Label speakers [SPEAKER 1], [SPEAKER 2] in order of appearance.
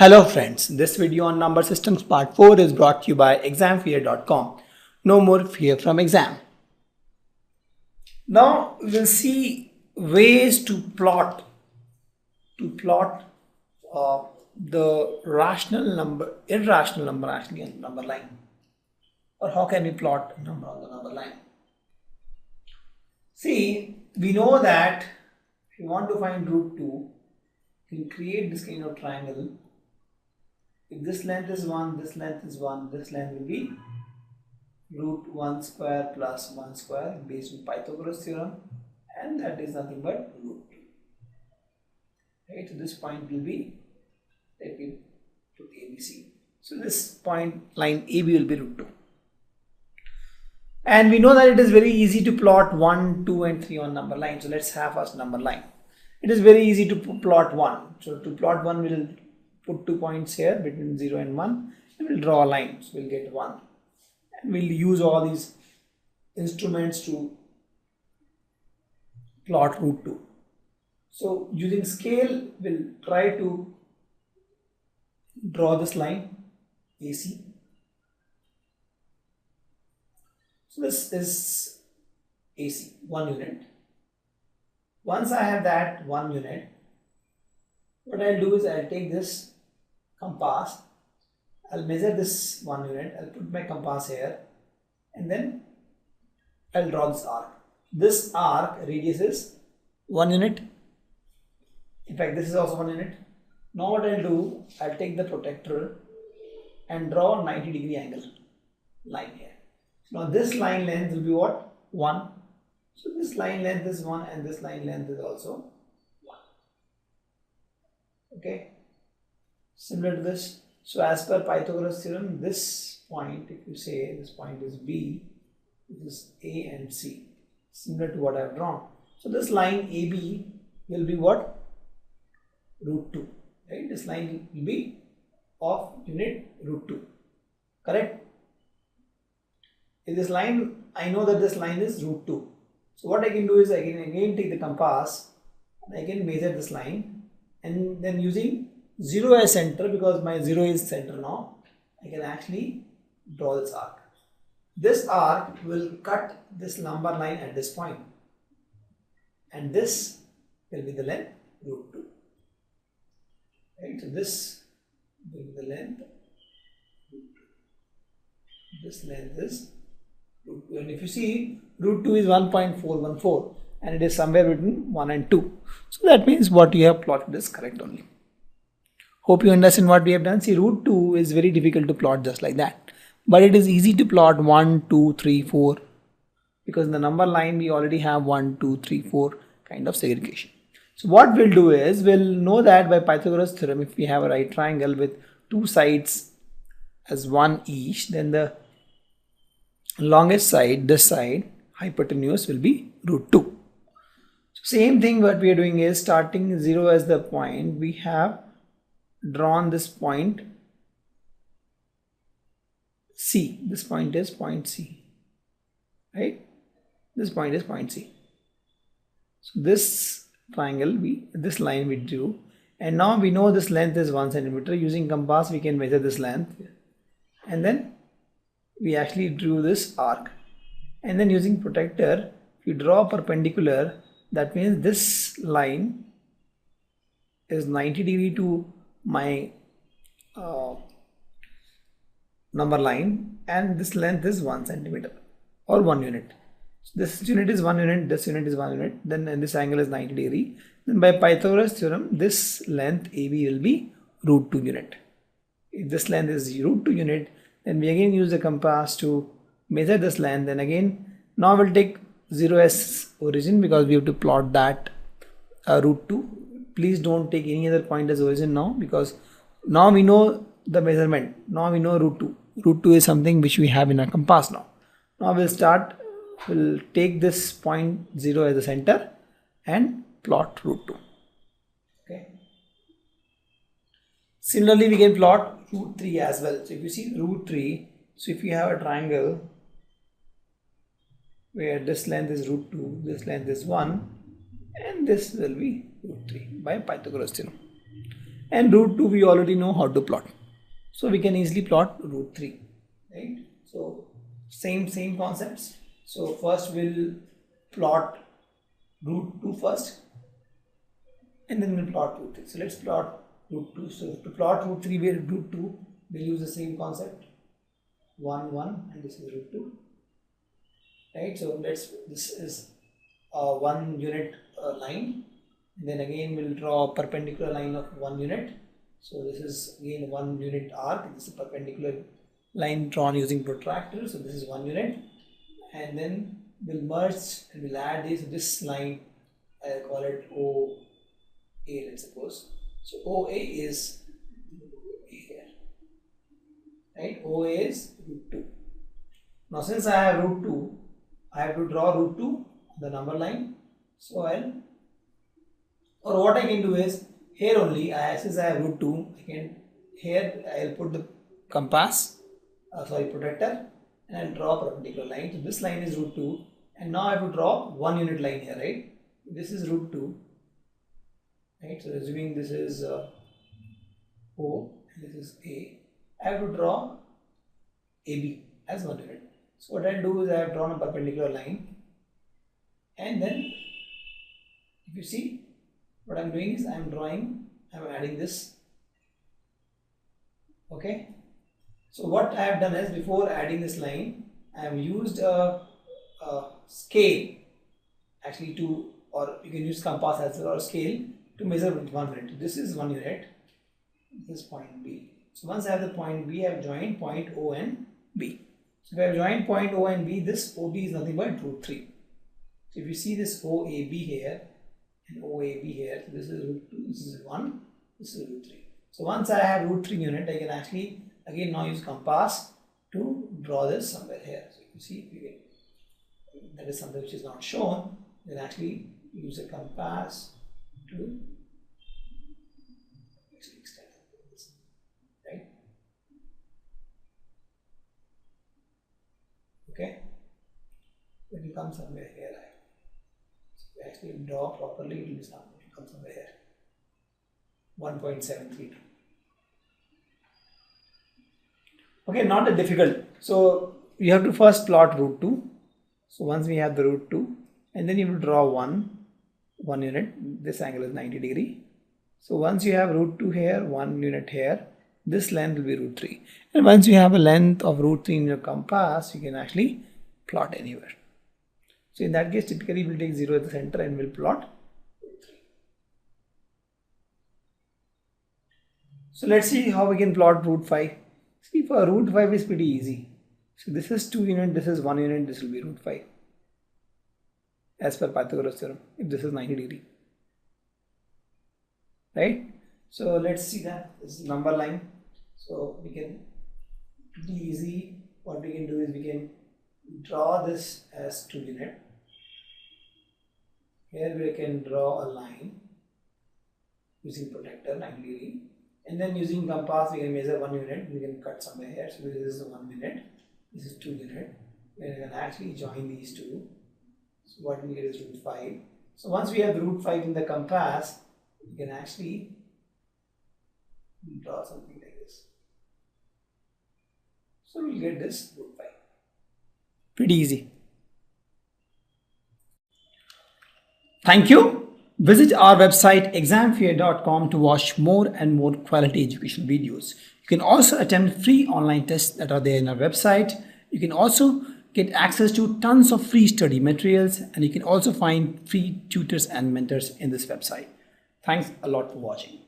[SPEAKER 1] Hello friends, this video on number systems part 4 is brought to you by examfear.com. No more fear from exam. Now we'll see ways to plot the rational number, irrational number actually on number line, or how can we plot a number on the number line. See, we know that if you want to find root 2, you can create this kind of triangle. If this length is 1, this length is 1, this length will be root 1 square plus 1 square based on Pythagoras theorem, and that is nothing but root 2. Right, so this point will be, let me put ABC. So this point line AB will be root 2. And we know that it is very easy to plot 1, 2 and 3 on number line. So let's have first number line. It is very easy to plot 1. So to plot 1, we will put 2 points here between 0 and 1 and we'll draw a line. So we'll get 1. And we'll use all these instruments to plot root 2. So using scale, we'll try to draw this line AC. So this is AC, 1 unit. Once I have that 1 unit, what I'll do is I'll take this compass, I'll measure this 1 unit, I'll put my compass here, and then I'll draw this arc. This arc radius is 1 unit. In fact, this is also 1 unit. Now what I'll do, I'll take the protractor and draw a 90-degree angle line here. Now this line length will be what? 1. So this line length is 1 and this line length is also 1. Okay. Similar to this. So as per Pythagoras theorem, this point, if you say this point is B, this is A and C. Similar to what I have drawn. So this line AB will be what? Root 2. Right? This line will be of unit root 2. Correct? In this line, I know that this line is root 2. So what I can do is I can again take the compass and I can measure this line, and then using 0 as center, because my 0 is center now, I can actually draw this arc. This arc will cut this number line at this point, and this will be the length root 2. Right? So this will be the length root 2. This length is root 2, and if you see, root 2 is 1.414 and it is somewhere between 1 and 2. So that means what you have plotted is correct only. Hope you understand what we have done. See, root 2 is very difficult to plot just like that. But it is easy to plot 1, 2, 3, 4. Because in the number line we already have 1, 2, 3, 4 kind of segregation. So what we'll do is, we'll know that by Pythagoras theorem, if we have a right triangle with two sides as 1 each, then the longest side, this side, hypotenuse will be root 2. So same thing what we are doing is, starting 0 as the point, we have drawn this point C. This point is point C. Right? This point is point C. So this triangle, this line we drew, and now we know this length is 1 centimeter. Using compass we can measure this length, and then we actually drew this arc, and then using protractor, if you draw perpendicular, that means this line is 90 degree to my number line, and this length is 1 centimeter or 1 unit. So this unit is 1 unit, this unit is 1 unit, then and this angle is 90 degree. Then by Pythagoras theorem, this length AB will be root 2 unit. If this length is root 2 unit, then we again use the compass to measure this length, and again now we'll take 0 as origin because we have to plot that root 2. Please don't take any other point as origin now, because now we know the measurement. Now we know root 2. Root 2 is something which we have in our compass now. Now we'll take this point 0 as the center and plot root 2. Okay. Similarly, we can plot root 3 as well. So if you see root 3, so if you have a triangle where this length is root 2, this length is 1, and this will be root 3 by Pythagoras theorem. And root 2 we already know how to plot. So we can easily plot root 3, right? So same concepts. So first we'll plot root 2 first, and then we'll plot root 3. So let's plot root 2. So to plot root 3 with root 2, we'll use the same concept. 1, 1, and this is root 2. Right? So this is a 1 unit line. And then again we'll draw a perpendicular line of 1 unit. So this is again 1 unit arc. This is a perpendicular line drawn using protractor. So this is 1 unit. And then we'll merge and we'll add this line. I'll call it OA, let's suppose. So OA is here. Right? OA is root 2. Now since I have root 2, I have to draw root 2 on the number line. So what I can do is, here only, since I have root 2, I'll put the protractor, and I'll draw a perpendicular line. So this line is root 2, and now I have to draw 1 unit line here, right? This is root 2, right? So assuming this is O, and this is A, I have to draw AB as 1 unit. So what I'll do is I have drawn a perpendicular line, and then if you see what I'm doing is I'm adding this. Okay. So what I have done is, before adding this line, I have used a scale actually or you can use compass as well, or scale to measure with 1 unit. This is 1 unit. This is point B. So once I have the point B, I have joined point O and B. So if I have joined point O and B, this OB is nothing but root 3. So if you see this OAB here and OAB here, so this is root 2, this is 1, this is root 3. So once I have root 3 unit, I can actually again now use compass to draw this somewhere here. So you see, that is something which is not shown. Then actually use a compass to actually extend this, right? Okay, when you come somewhere here, so if you actually draw properly, it will come somewhere here. 1.732. Okay, not that difficult. So you have to first plot root 2. So once we have the root 2, and then you will draw 1 unit. This angle is 90 degree. So once you have root 2 here, 1 unit here, this length will be root 3. And once you have a length of root 3 in your compass, you can actually plot anywhere. So in that case, typically we'll take 0 at the center and we'll plot root 3. So let's see how we can plot root 5. See, for root 5 is pretty easy. So this is 2 unit, this is 1 unit, this will be root 5. As per Pythagoras theorem, if this is 90 degree. Right? So let's see that. This is number line. So we can, pretty easy, what we can do is we can draw this as 2 unit. Here we can draw a line using protractor 90 degree. And then using compass we can measure 1 unit. We can cut somewhere here. So this is 1 unit. This is 2 unit. We can actually join these two. So what we get is root 5. So once we have root 5 in the compass, we can actually draw something like this. So we'll get this root 5. Pretty easy. Thank you. Visit our website examfear.com to watch more and more quality education videos. You can also attempt free online tests that are there in our website. You can also get access to tons of free study materials, and you can also find free tutors and mentors in this website. Thanks a lot for watching.